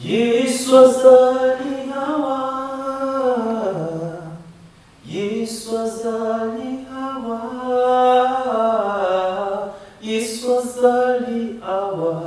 Yesu azali hawa, Yesu azali hawa, Yesu azali hawa,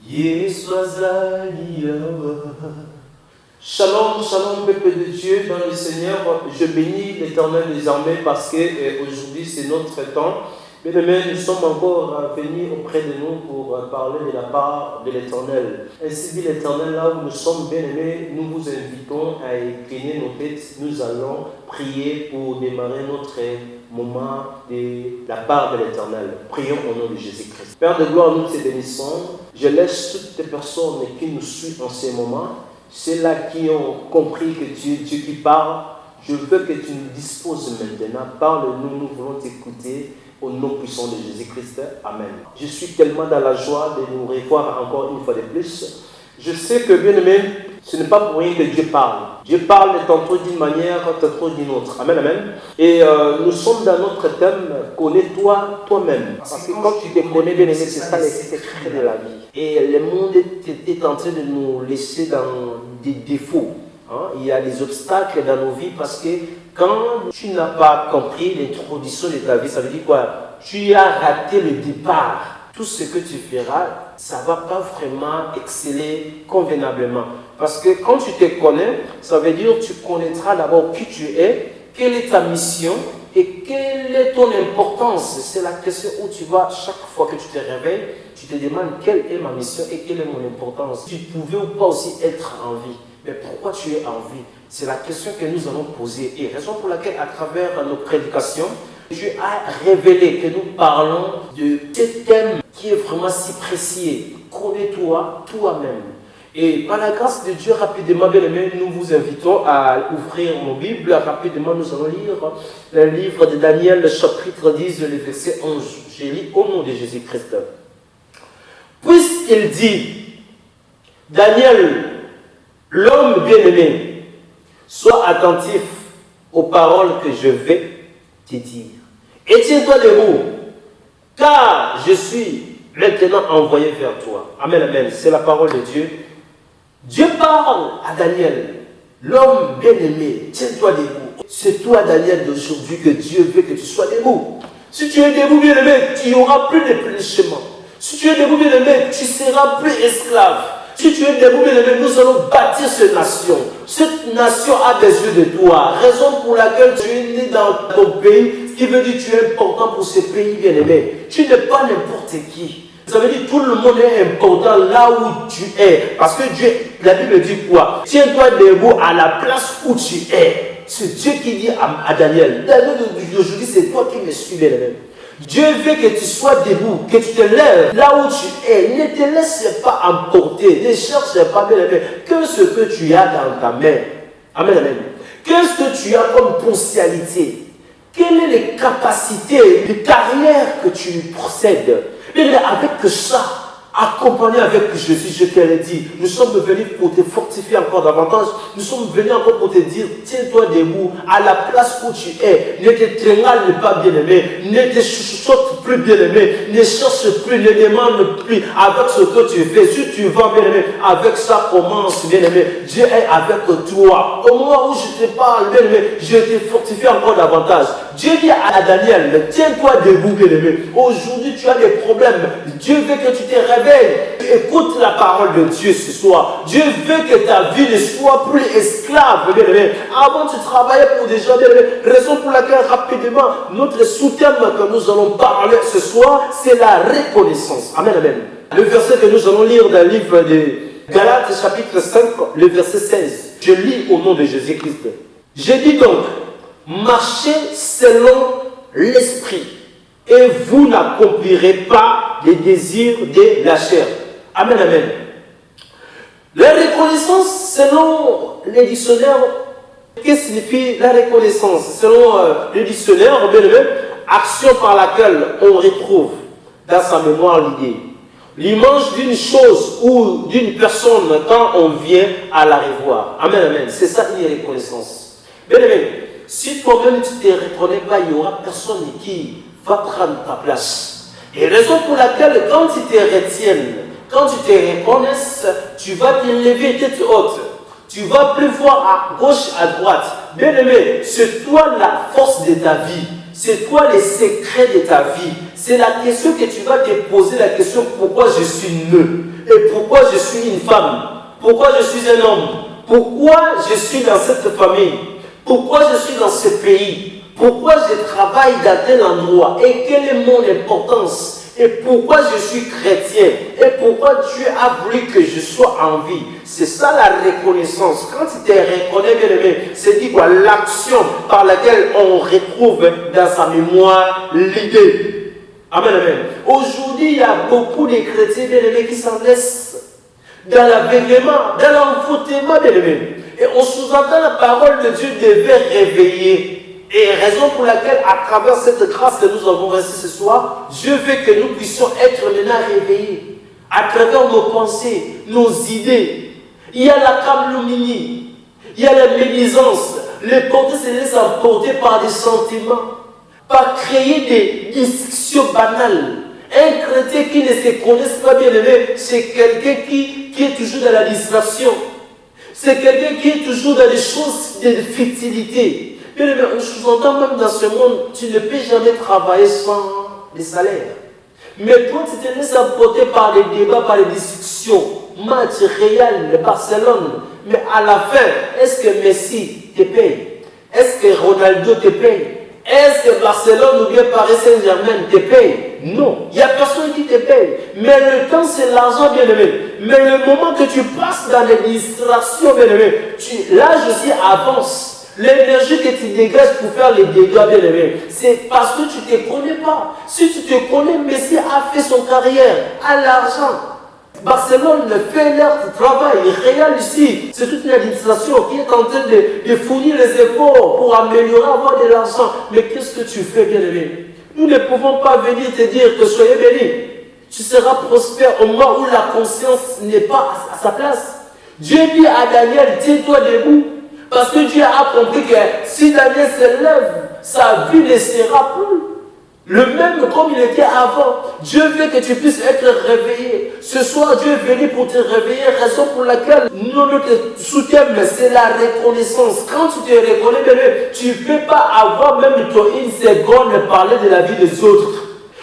Yesu azali hawa. Shalom, shalom, peuple de Dieu dans le Seigneur. Je bénis l'Éternel des armées parce que aujourd'hui c'est notre temps. Mais demain, nous sommes encore venus auprès de nous pour parler de la part de l'Éternel. Ainsi dit l'Éternel, là où nous sommes bien-aimés, nous vous invitons à incliner nos têtes. Nous allons prier pour démarrer notre moment de la part de l'Éternel. Prions au nom de Jésus-Christ. Père de gloire, nous te bénissons. Je laisse toutes les personnes qui nous suivent en ce moment, ceux-là qui ont compris que tu es Dieu qui parle. Je veux que tu nous disposes maintenant. Parle-nous, nous voulons t'écouter. Au nom puissant de Jésus-Christ, Amen. Je suis tellement dans la joie de nous revoir encore une fois de plus. Je sais que, bien aimé, ce n'est pas pour rien que Dieu parle. Dieu parle tantôt d'une manière, tantôt d'une autre. Amen, amen. Et nous sommes dans notre thème, connais-toi toi-même. Parce que quand tu te connais, bien aimé, c'est ça les secrets de la vie. Et le monde est en train de nous laisser dans des défauts. Il y a des obstacles dans nos vies parce que quand tu n'as pas compris l'introduction de ta vie, ça veut dire quoi? Tu as raté le départ. Tout ce que tu feras, ça ne va pas vraiment exceller convenablement. Parce que quand tu te connais, ça veut dire que tu connaîtras d'abord qui tu es, quelle est ta mission et quelle est ton importance. C'est la question où tu vas, chaque fois que tu te réveilles, tu te demandes quelle est ma mission et quelle est mon importance. Tu pouvais ou pas aussi être en vie. Mais pourquoi tu es en vie? C'est la question que nous allons poser. Et raison pour laquelle, à travers nos prédications, Dieu a révélé que nous parlons de ce thème qui est vraiment si précieux. Connais-toi toi-même. Et par la grâce de Dieu, rapidement, bien aimé, nous vous invitons à ouvrir nos Bibles. Rapidement, nous allons lire le livre de Daniel, le chapitre 10, le verset 11. Je lis au nom de Jésus-Christ. Puisqu'il dit, Daniel, l'homme bien-aimé, sois attentif aux paroles que je vais te dire. Et tiens-toi debout, car je suis maintenant envoyé vers toi. Amen, amen. C'est la parole de Dieu. Dieu parle à Daniel, l'homme bien-aimé, tiens-toi debout. C'est toi, Daniel, d'aujourd'hui que Dieu veut que tu sois debout. Si tu es debout, bien-aimé, tu n'auras plus de punissement. Si tu es debout, bien-aimé, tu seras plus esclave. Si tu es debout, bien-aimé, nous allons bâtir cette nation. Cette nation a besoin de toi. Raison pour laquelle tu es né dans ton pays, ce qui veut dire que tu es important pour ce pays, bien-aimé. Tu n'es pas n'importe qui. Ça veut dire que tout le monde est important là où tu es. Parce que Dieu, la Bible dit quoi? Tiens-toi debout à la place où tu es. C'est Dieu qui dit à Daniel. Daniel, aujourd'hui, c'est toi qui me suis, bien-aimé. Dieu veut que tu sois debout, que tu te lèves là où tu es. Ne te laisse pas emporter. Ne cherche pas, bien aimé, que ce que tu as dans ta main. Amen, amen. Qu'est-ce que tu as comme potentialité? Quelles sont les capacités de carrière que tu possèdes? Mais avec ça, accompagné avec Jésus, je te l'ai dit, nous sommes venus pour te fortifier encore davantage. Nous sommes venus encore pour te dire, tiens-toi debout à la place où tu es. Ne te tringale pas, bien-aimé. Ne te chuchote plus, bien-aimé. Ne cherche plus, ne demande plus avec ce que tu fais. Si tu vas, bien-aimé, avec ça commence, bien-aimé. Dieu est avec toi. Au moment où je te parle, bien-aimé, je te fortifie encore davantage. Dieu dit à Daniel, tiens-toi debout, bien-aimé. Aujourd'hui, tu as des problèmes. Dieu veut que tu te réveilles. Écoute la parole de Dieu ce soir. Dieu veut que ta vie ne soit plus esclave, bien-aimé. Avant, tu travaillais pour des gens, bien-aimé. Raison pour laquelle, rapidement, notre sous-thème que nous allons parler ce soir, c'est la reconnaissance. Amen, amen. Le verset que nous allons lire dans le livre de Galates, chapitre 5, le verset 16. Je lis au nom de Jésus-Christ. Je dis donc, marchez selon l'esprit, et vous n'accomplirez pas les désirs de la chair. Amen, amen. La reconnaissance, selon les dictionnaires, qu'est-ce que signifie la reconnaissance? Selon le dictionnaire, bien aimé, action par laquelle on retrouve dans sa mémoire l'idée, l'image d'une chose ou d'une personne quand on vient à la revoir. Amen, amen. C'est ça une reconnaissance. Bien aimé, si toi-même tu ne te reconnais pas, il n'y aura personne qui va prendre ta place. Et raison pour laquelle, quand ils te retiennent, quand tu te reconnais, tu vas te lever tête haute. Tu ne vas plus voir à gauche, à droite. Bien-aimé, c'est toi la force de ta vie. C'est toi les secrets de ta vie. C'est la question que tu vas te poser, la question pourquoi je suis né et pourquoi je suis une femme, pourquoi je suis un homme, pourquoi je suis dans cette famille, pourquoi je suis dans ce pays, pourquoi je travaille dans tel endroit et quelle est mon importance. Et pourquoi je suis chrétien? Et pourquoi Dieu a voulu que je sois en vie? C'est ça la reconnaissance. Quand tu te reconnais, bien aimé, c'est dit quoi? L'action par laquelle on retrouve dans sa mémoire l'idée. Amen, amen. Aujourd'hui, il y a beaucoup de chrétiens, bien aimés, qui s'en laissent dans l'aveuglement, dans l'envoûtement, bien aimé. Et on sous-entend la parole de Dieu devait réveiller. Et raison pour laquelle, à travers cette grâce que nous avons reçue ce soir, Dieu veut que nous puissions être maintenant réveillés. À travers nos pensées, nos idées. Il y a la calomnie, il y a la médisance. Les portés se laissent emporter par des sentiments, par créer des discussions banales. Un chrétien qui ne se connaît pas bien aimé, c'est quelqu'un qui est toujours dans la distraction. C'est quelqu'un qui est toujours dans des choses de futilité. Bien aimé, on sous-entend même dans ce monde, tu ne peux jamais travailler sans des salaires. Mais toi, tu te laisses emporter par les débats, par les discussions. Match Real, Barcelone. Mais à la fin, est-ce que Messi te paye? Est-ce que Ronaldo te paye? Est-ce que Barcelone ou bien Paris Saint-Germain te paye? Non, il n'y a personne qui te paye. Mais le temps, c'est l'argent, bien aimé. Mais le moment que tu passes dans les distractions, bien aimé, l'âge aussi avance. L'énergie que tu dégages pour faire les dégâts, bien aimé, c'est parce que tu ne te connais pas. Si tu te connais, Messi a fait son carrière, a l'argent. Barcelone fait leur travail. Real ici, c'est toute une administration qui est en train de fournir les efforts pour améliorer, avoir de l'argent. Mais qu'est-ce que tu fais, bien aimé? Nous ne pouvons pas venir te dire que soyez bénis. Tu seras prospère au moment où la conscience n'est pas à sa place. Dieu dit à Daniel, tiens-toi debout. Parce que Dieu a compris que si Daniel se lève, sa vie ne sera plus le même comme il était avant. Dieu veut que tu puisses être réveillé. Ce soir, Dieu est venu pour te réveiller, raison pour laquelle nous te soutenons, c'est la reconnaissance. Quand tu te reconnais, tu ne peux pas avoir même une seconde de parler de la vie des autres.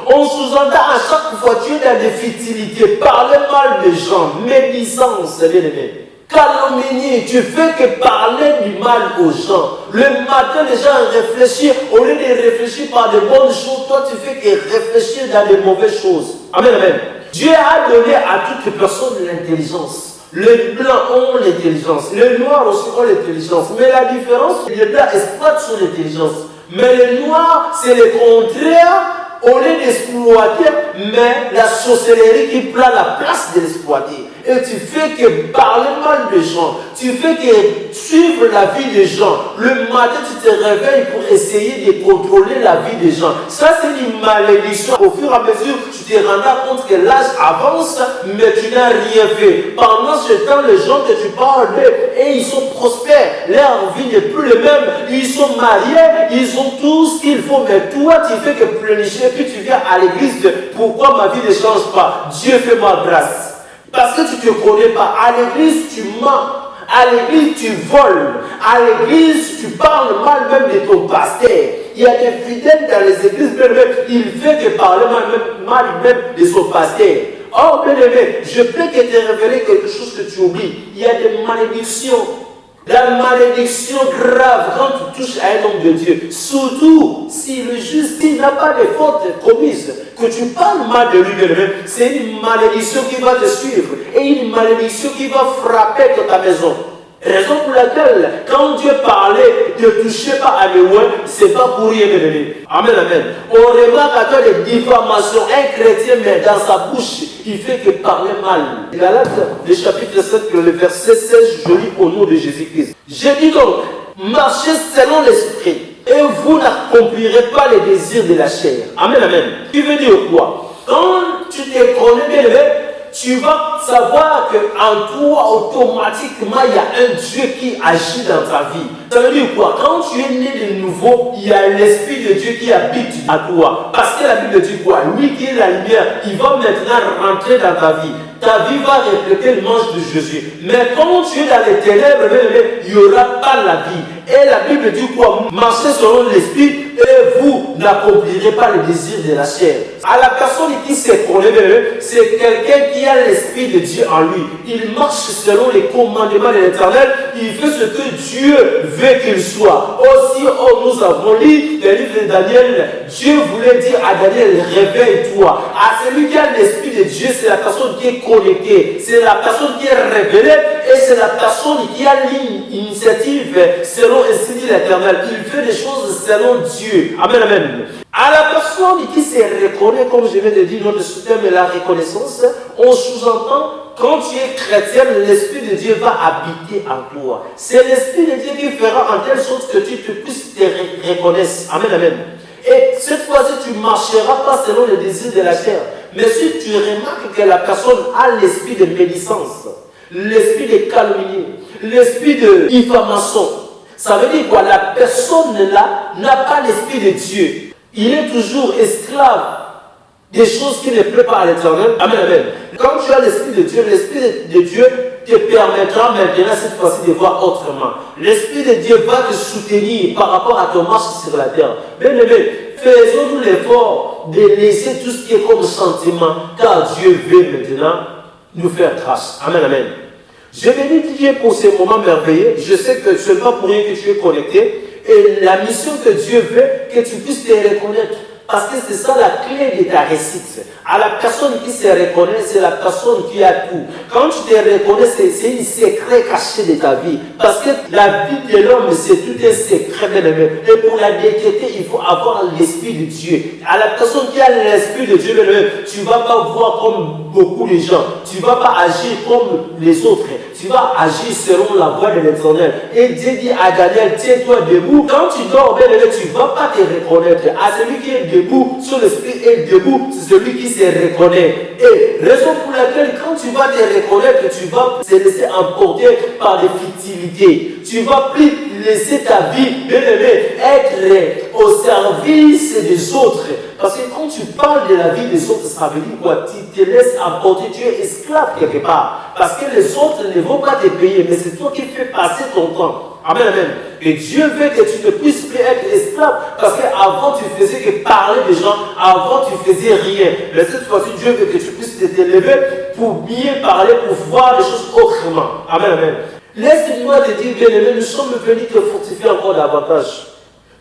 On sous-entend à chaque fois, tu es dans des futilités, parler mal des gens, médisance, bien aimé. Calomnie, tu fais que parler du mal aux gens. Le matin, les gens réfléchissent, au lieu de réfléchir par de bonnes choses, toi tu fais que réfléchir dans de mauvaises choses. Amen, amen. Dieu a donné à toutes les personnes l'intelligence. Les blancs ont l'intelligence, les noirs aussi ont l'intelligence. Mais la différence, les blancs exploitent son intelligence. Mais les noirs, c'est le contraire. Au lieu d'exploiter, mais la sorcellerie qui prend la place de l'exploiter. Et tu fais que parler mal des gens, tu fais que suivre la vie des gens. Le matin, tu te réveilles pour essayer de contrôler la vie des gens. Ça, c'est une malédiction. Au fur et à mesure, tu te rendras compte que l'âge avance, mais tu n'as rien fait. Pendant ce temps, les gens que tu parles d'eux, et ils sont prospères. Leur vie n'est plus la même. Ils sont mariés, ils ont tout ce qu'il faut. Mais toi, tu fais que planifier. Et puis tu viens à l'église, pourquoi ma vie ne change pas? Dieu fait ma grâce. Parce que tu ne te connais pas. À l'église, tu mens. À l'église, tu voles. À l'église, tu parles mal même de ton pasteur. Il y a des fidèles dans les églises, même, il fait que parler mal même de son pasteur. Oh, bien aimé, je peux que te révéler quelque chose que tu oublies. Il y a des malédictions. La malédiction grave quand tu touches à un homme de Dieu, surtout si le juste n'a pas de faute commise, que tu parles mal de lui, c'est une malédiction qui va te suivre et une malédiction qui va frapper dans ta maison. Raison pour laquelle, quand Dieu parlait, ne touchez pas à loin, c'est pas pour rien, bébé. Amen, amen. On remarque à toi les diffamations. Un chrétien, mais dans sa bouche, il fait que parler mal. Galates, le chapitre 7, le verset 16, je lis au nom de Jésus-Christ. Je dis donc, marchez selon l'esprit, et vous n'accomplirez pas les désirs de la chair. Amen, amen. Tu veux dire quoi? Quand tu te connais bien, tu vas savoir qu'en toi, automatiquement, il y a un Dieu qui agit dans ta vie. Ça veut dire quoi? Quand tu es né de nouveau, il y a l'Esprit de Dieu qui habite à toi. Parce que la Bible dit quoi? Lui qui est la lumière, il va maintenant rentrer dans ta vie. ta vie va refléter l'image de Jésus. Mais quand tu es dans les ténèbres, il n'y aura pas la vie. Et la Bible dit quoi? Marchez selon l'esprit et vous n'accomplirez pas les désirs de la chair. À la personne qui se connaît, c'est quelqu'un qui a l'esprit de Dieu en lui. Il marche selon les commandements de l'Éternel. Il fait ce que Dieu veut qu'il soit. Aussi, nous avons lu le livre de Daniel. Dieu voulait dire à Daniel, réveille-toi. À celui qui a l'esprit de Dieu, c'est la personne qui est connectée. C'est la personne qui est révélée. Et c'est la personne qui a l'initiative selon ainsi dit l'Éternel. Il fait des choses selon Dieu. Amen, amen. À la personne qui se reconnaît, comme je viens de dire, notre thème est la reconnaissance, on sous-entend, quand tu es chrétien, l'Esprit de Dieu va habiter en toi. C'est l'Esprit de Dieu qui fera en telle sorte que tu puisses te reconnaître. Amen, amen. Et cette fois-ci, tu ne marcheras pas selon les désirs de la chair. Mais si tu remarques que la personne a l'esprit de médisance, l'esprit de calomnie, l'esprit de diffamation, ça veut dire quoi? La personne là n'a pas l'esprit de Dieu. Il est toujours esclave des choses qui ne plaisent pas à l'Éternel. Amen, amen. Quand tu as l'esprit de Dieu te permettra maintenant cette fois-ci de voir autrement. L'esprit de Dieu va te soutenir par rapport à ton marche sur la terre. Bien aimé, faisons-nous l'effort de laisser tout ce qui est comme sentiment, car Dieu veut maintenant nous faire grâce. Amen, amen. Je bénis Dieu pour ces moments merveilleux. Je sais que ce n'est pas pour rien que tu es connecté. Et la mission que Dieu veut, que tu puisses te reconnaître. Parce que c'est ça la clé de ta réussite. À la personne qui se reconnaît, c'est la personne qui a tout. Quand tu te reconnais, c'est un secret caché de ta vie. Parce que la vie de l'homme, c'est tout un secret, bien aimé. Et pour la détecter, il faut avoir l'esprit de Dieu. À la personne qui a l'esprit de Dieu, bien aimé, tu ne vas pas voir comme beaucoup de gens. Tu ne vas pas agir comme les autres. Tu vas agir selon la voie de l'Éternel. Et Dieu dit à Daniel, tiens-toi debout. Quand tu dors, bien aimé, tu ne vas pas te reconnaître. À celui qui est debout, sur l'esprit est debout, c'est celui qui se reconnaît. Et raison pour laquelle, quand tu vas te reconnaître, tu vas te laisser emporter par des futilités. Tu ne vas plus laisser ta vie, bien aimé, être au service des autres. Parce que quand tu parles de la vie des autres, ça veut dire quoi? Tu te laisses emporter, tu es esclave quelque part. Parce que les autres ne vont pas te payer, mais c'est toi qui fais passer ton temps. Amen, amen. Et Dieu veut que tu ne puisses plus être esclave. Parce qu'avant, tu faisais que parler des gens. Avant, tu faisais rien. Mais cette fois-ci, Dieu veut que tu puisses te lever pour bien parler, pour voir les choses autrement. Amen, amen. Laisse-moi te dire, bien aimé, nous sommes venus te fortifier encore davantage.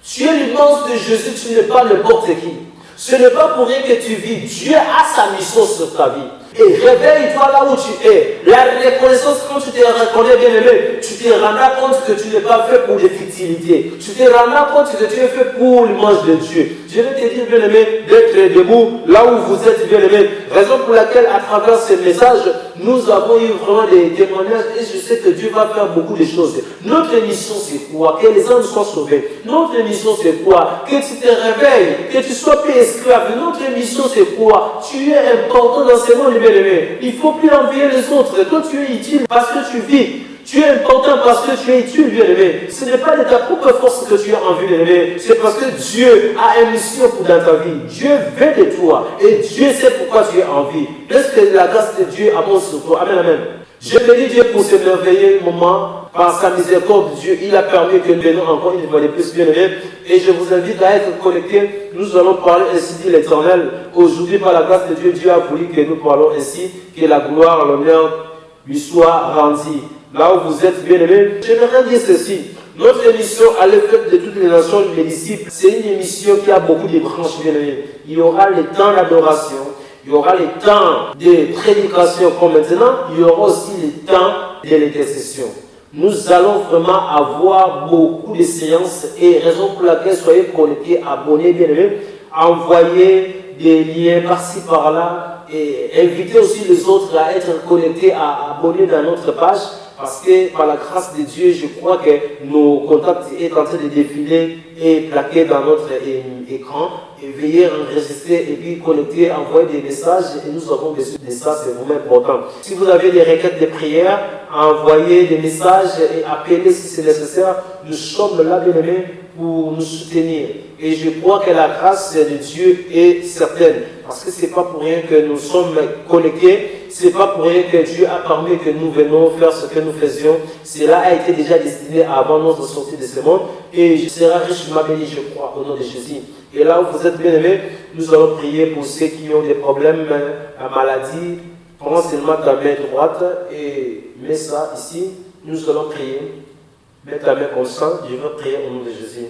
Tu es l'image de Jésus, tu n'es pas n'importe qui. Ce n'est pas pour rien que tu vis. Dieu a sa mission sur ta vie. Et réveille-toi là où tu es. La reconnaissance, quand tu te reconnais, bien aimé, tu te rendras compte que tu n'es pas fait pour des futilités. Tu te rendras compte que tu es fait pour l'image de Dieu. Je vais te dire, bien aimé, d'être debout là où vous êtes, bien aimé. Raison pour laquelle, à travers ces messages, nous avons eu vraiment des témoignages et je sais que Dieu va faire beaucoup de choses. Notre mission, c'est quoi? Que les hommes soient sauvés. Notre mission, c'est quoi? Que tu te réveilles, que tu sois plus esclave. Notre mission, c'est quoi? Tu es important dans ce monde, bien aimé. Il ne faut plus envier les autres. Toi, tu es utile parce que tu vis. Tu es important parce que tu es utile, bien aimé. Ce n'est pas de ta propre force que tu as envie, bien aimé. C'est parce que Dieu a une mission dans ta vie. Dieu veut de toi. Et Dieu sait pourquoi tu es en vie. Laisse que la grâce de Dieu avance sur toi. Amen, amen. Je bénis Dieu pour ce merveilleux moment. Par sa miséricorde, Dieu, il a permis que nous venions encore une fois de plus, bien aimé. Et je vous invite à être connectés. Nous allons parler ainsi dit l'Éternel. Aujourd'hui, par la grâce de Dieu, Dieu a voulu que nous parlons ainsi, que la gloire, l'honneur lui soit rendue. Là où vous êtes, bien aimés, j'aimerais dire ceci. Notre émission à l'effet de toutes les nations, les disciples, c'est une émission qui a beaucoup de branches, bien aimés. Il y aura le temps d'adoration, il y aura le temps de prédication comme maintenant, il y aura aussi le temps de l'intercession. Nous allons vraiment avoir beaucoup de séances et raison pour laquelle soyez connectés, abonnés, bien aimés, envoyez des liens par-ci par-là et invitez aussi les autres à être connectés, à abonner dans notre page. Parce que par la grâce de Dieu, je crois que nos contacts sont en train de défiler et plaquer dans notre écran. Et veillez enregistrer et puis connecter, envoyer des messages. Et nous avons besoin de ça, c'est vraiment important. Si vous avez des requêtes de prière, envoyez des messages et appelez si c'est nécessaire. Nous sommes là, bien aimés, pour nous soutenir. Et je crois que la grâce de Dieu est certaine. Parce que ce n'est pas pour rien que nous sommes connectés. c'est pas pour rien que Dieu a permis que nous venons faire ce que nous faisions. Cela a été déjà destiné avant notre sortie de ce monde. Et je serai richement béni, je crois, au nom de Jésus. Et là où vous êtes bien aimés, nous allons prier pour ceux qui ont des problèmes, la maladie. Prends seulement ta main droite et mets ça ici. Nous allons prier. Mets ta main comme ça. Je vais prier au nom de Jésus.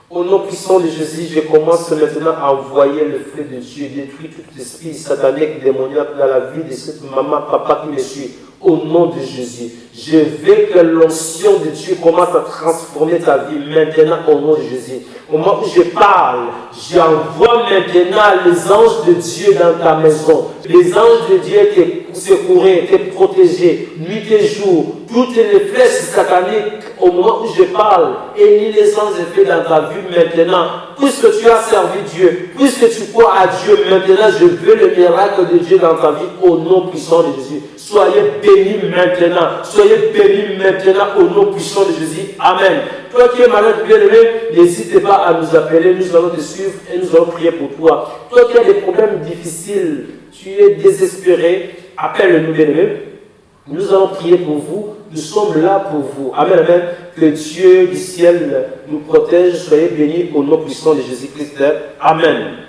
Au nom puissant de Jésus, je commence maintenant à envoyer le feu de Dieu, détruire tout esprit satanique, démoniaque dans la vie de cette maman, papa qui me suit. Au nom de Jésus, je veux que l'onction de Dieu commence à transformer ta vie maintenant au nom de Jésus. Au moment où je parle, j'envoie maintenant les anges de Dieu dans ta maison. Les anges de Dieu te secourent, te protégent, nuit et jour. Toutes les flèches sataniques, au moment où je parle, et ni les anges de Dieu dans ta vie maintenant. Puisque tu as servi Dieu, puisque tu crois à Dieu, maintenant je veux le miracle de Dieu dans ta vie au nom puissant de Jésus. Soyez bénis maintenant. Soyez bénis maintenant au nom puissant de Jésus. Amen. Toi qui es malade, bien-aimé, n'hésitez pas à nous appeler. Nous allons te suivre et nous allons prier pour toi. Toi qui as des problèmes difficiles, tu es désespéré, appelle-nous, bien-aimé. Nous allons prier pour vous. Nous sommes là pour vous. Amen, amen. Que Dieu du ciel nous protège. Soyez bénis au nom puissant de Jésus-Christ. Amen.